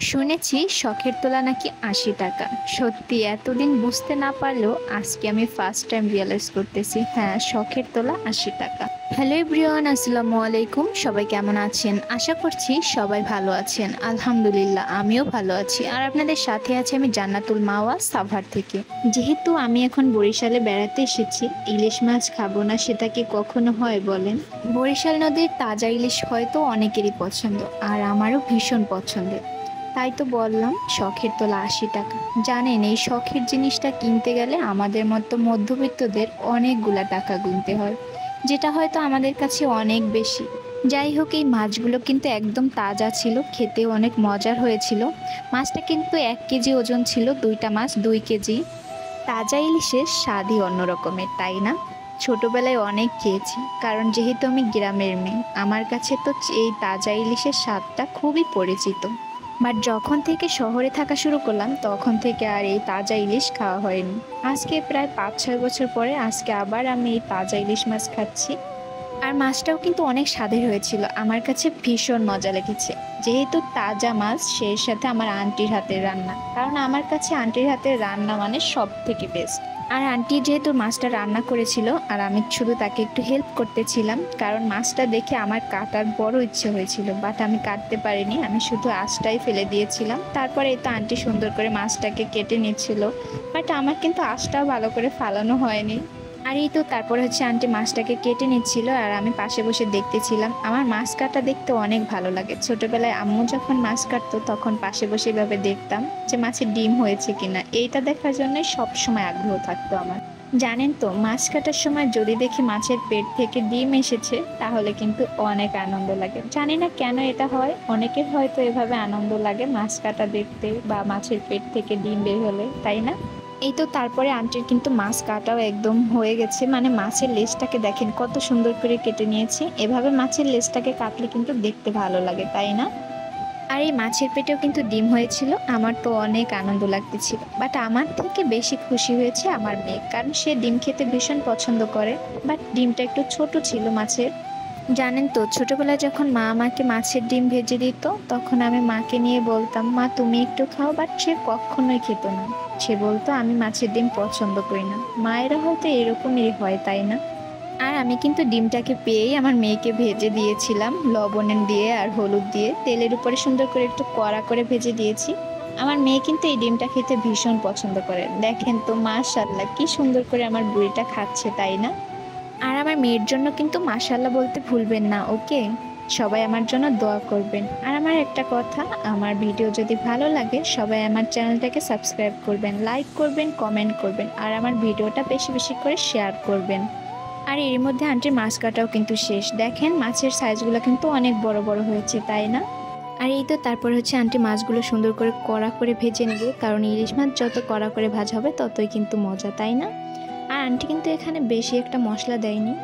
শুনেছি শখের তোলা নাকি ৮০ টাকা। সত্যি এতদিন বুঝতে না পারলেও আজকে আমি ফার্স্ট টাইম রিয়েলাইজ করতেছি, হ্যাঁ, শখের তোলা ৮০ টাকা। হ্যালো এভরিওয়ান, আসসালামু আলাইকুম। সবাই কেমন আছেন? আশা করছি সবাই ভালো আছেন। আলহামদুলিল্লাহ, আমিও ভালো আছি। আর আপনাদের সাথে আছে আমি জান্নাতুল মাওয়া সাভার থেকে। যেহেতু আমি এখন বরিশালে বেড়াতে এসেছি, ইলিশ মাছ খাবো না সেটা কি কখনো হয় বলেন? বরিশাল নদীর তাজা ইলিশ হয়তো অনেকেরই পছন্দ, আর আমারও ভীষণ পছন্দের। তাই তো বললাম শখের তোলা ৮০ টাকা। জানেন, এই শখের জিনিসটা কিনতে গেলে আমাদের মতো মধ্যবিত্তদের অনেকগুলা টাকা গুনতে হয়, যেটা হয়তো আমাদের কাছে অনেক বেশি। যাই হোক, এই মাছগুলো কিন্তু একদম তাজা ছিল, খেতেও অনেক মজার হয়েছিল। মাছটা কিন্তু ১ কেজি ওজন ছিল, দুইটা মাছ ২ কেজি। তাজা ইলিশের স্বাদই অন্য রকমের, তাই না? ছোটবেলায় অনেক খেয়েছি, কারণ যেহেতু আমি গ্রামের মেয়ে, আমার কাছে তো এই তাজা ইলিশের স্বাদটা খুবই পরিচিত। বাট যখন থেকে শহরে থাকা শুরু করলাম, তখন থেকে আর এই তাজা ইলিশ খাওয়া হয়নি। আজকে প্রায় ৫-৬ বছর পরে আজকে আবার আমি এই তাজা ইলিশ মাছ খাচ্ছি। আর মাছটাও কিন্তু অনেক স্বাদের হয়েছিল, আমার কাছে ভীষণ মজা লেগেছে। যেহেতু তাজা মাছ, সেই সাথে আমার আন্টির হাতের রান্না, কারণ আমার কাছে আন্টির হাতের রান্না মানে সব থেকে বেস্ট। আর আন্টি যেহেতু মাছটা রান্না করেছিল, আর আমি শুধু তাকে একটু হেল্প করতেছিলাম, কারণ মাছটা দেখে আমার কাটার বড় ইচ্ছে হয়েছিল, বাট আমি কাটতে পারিনি, আমি শুধু আঁশটাই ফেলে দিয়েছিলাম। তারপরে এই তো আন্টি সুন্দর করে মাছটাকে কেটে নিচ্ছিল, বাট আমার কিন্তু আঁশটাও ভালো করে ফালানো হয়নি। আর এই তো তারপরে হচ্ছে আন্টি মাছটাকে কেটে নিচ্ছিল, আর আমি পাশে বসে দেখতেছিলাম। আমার মাছ কাটা দেখতে অনেক ভালো লাগে। ছোটবেলায় আম্মু যখন মাছ কাটতো, তখন পাশে বসে এভাবে দেখতাম যে মাছের ডিম হয়েছে কিনা। এইটা দেখার জন্যই সবসময় আগ্রহ থাকতো আমার। জানেন তো, মাছ কাটার সময় যদি দেখি মাছের পেট থেকে ডিম এসেছে, তাহলে কিন্তু অনেক আনন্দ লাগে। জানি না কেন এটা হয়, অনেকের হয়তো এভাবে আনন্দ লাগে মাছ কাটা দেখতে বা মাছের পেট থেকে ডিম বের হলে, তাই না? এই তো তারপরে আন্টির কিন্তু মাছ কাটাও একদম হয়ে গেছে, মানে মাছের লেজটাকে দেখেন কত সুন্দর করে কেটে নিয়েছে। এভাবে মাছের লেজটাকে কাটলে কিন্তু দেখতে ভালো লাগে, তাই না? আর এই মাছের পেটেও কিন্তু ডিম হয়েছিল। আমার তো অনেক আনন্দ লাগতেছিল, বাট আমার থেকে বেশি খুশি হয়েছে আমার মেয়ে, কারণ সে ডিম খেতে ভীষণ পছন্দ করে। বাট ডিমটা একটু ছোট ছিল মাছের। জানেন তো, ছোটবেলায় যখন মা আমাকে মাছের ডিম ভেজে দিত, তখন আমি মাকে নিয়ে বলতাম, মা তুমি একটু খাও, বাট সে কখনোই খেত না। সে বলতো আমি মাছের ডিম পছন্দ করি না। মায়েরা হয়তো এরকমই হয়, তাই না? আর আমি কিন্তু ডিমটাকে পেয়েই আমার মেয়েকে ভেজে দিয়েছিলাম, লবণ দিয়ে আর হলুদ দিয়ে তেলের উপরে সুন্দর করে একটু কড়া করে ভেজে দিয়েছি। আমার মেয়ে কিন্তু এই ডিমটা খেতে ভীষণ পছন্দ করে। দেখেন তো, মাশাআল্লাহ, কি সুন্দর করে আমার বুড়িটা খাচ্ছে, তাই না? আর আমার মেয়ের জন্য কিন্তু মাশাআল্লাহ বলতে ভুলবেন না, ওকে? সবাই আমার জন্য দোয়া করবেন। আর আমার একটা কথা, আমার ভিডিও যদি ভালো লাগে, সবাই আমার চ্যানেলটাকে সাবস্ক্রাইব করবেন, লাইক করবেন, কমেন্ট করবেন, আর আমার ভিডিওটা বেশি বেশি করে শেয়ার করবেন। আর এর মধ্যে আন্টির মাছ কাটাও কিন্তু শেষ। দেখেন মাছের সাইজগুলো কিন্তু অনেক বড় বড় হয়েছে, তাই না? আর এই তো তারপর হচ্ছে আন্টি মাছগুলো সুন্দর করে কড়া করে ভেজে নেবে, কারণ ইলিশ মাছ যত কড়া করে ভাজা হবে ততই কিন্তু মজা, তাই না? আর আন্টি কিন্তু এখানে বেশি একটা মশলা দেয়নি।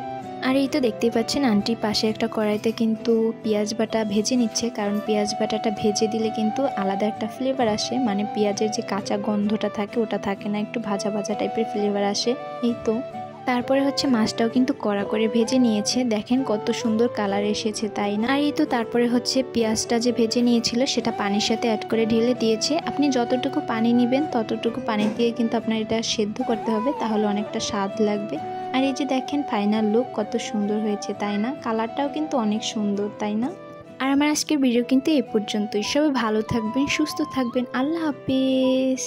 আর এই তো দেখতেই পাচ্ছেন, আন্টি পাশে একটা কড়াইতে কিন্তু পেঁয়াজ বাটা ভেজে নিচ্ছে, কারণ পেঁয়াজ বাটাটা ভেজে দিলে কিন্তু আলাদা একটা ফ্লেভার আসে, মানে পেঁয়াজের যে কাঁচা গন্ধটা থাকে ওটা থাকে না, একটু ভাজা ভাজা টাইপের ফ্লেভার আসে। এই তো তারপরে হচ্ছে মাছটাও কিন্তু কড়া করে ভেজে নিয়েছে, দেখেন কত সুন্দর কালার এসেছে, তাই না? আর এই তো তারপরে হচ্ছে পেঁয়াজটা যে ভেজে নিয়েছিল সেটা পানির সাথে অ্যাড করে ঢেলে দিয়েছে। আপনি যতটুকু পানি নেবেন ততটুকু পানি দিয়ে কিন্তু আপনার এটা সেদ্ধ করতে হবে, তাহলে অনেকটা স্বাদ লাগবে। আর এই যে দেখেন ফাইনাল লুক কত সুন্দর হয়েছে, তাই না? কালারটাও কিন্তু অনেক সুন্দর, তাই না? আর আমার আজকের ভিডিও কিন্তু এই পর্যন্তই। সবাই ভালো থাকবেন, সুস্থ থাকবেন। আল্লাহ হাফেজ।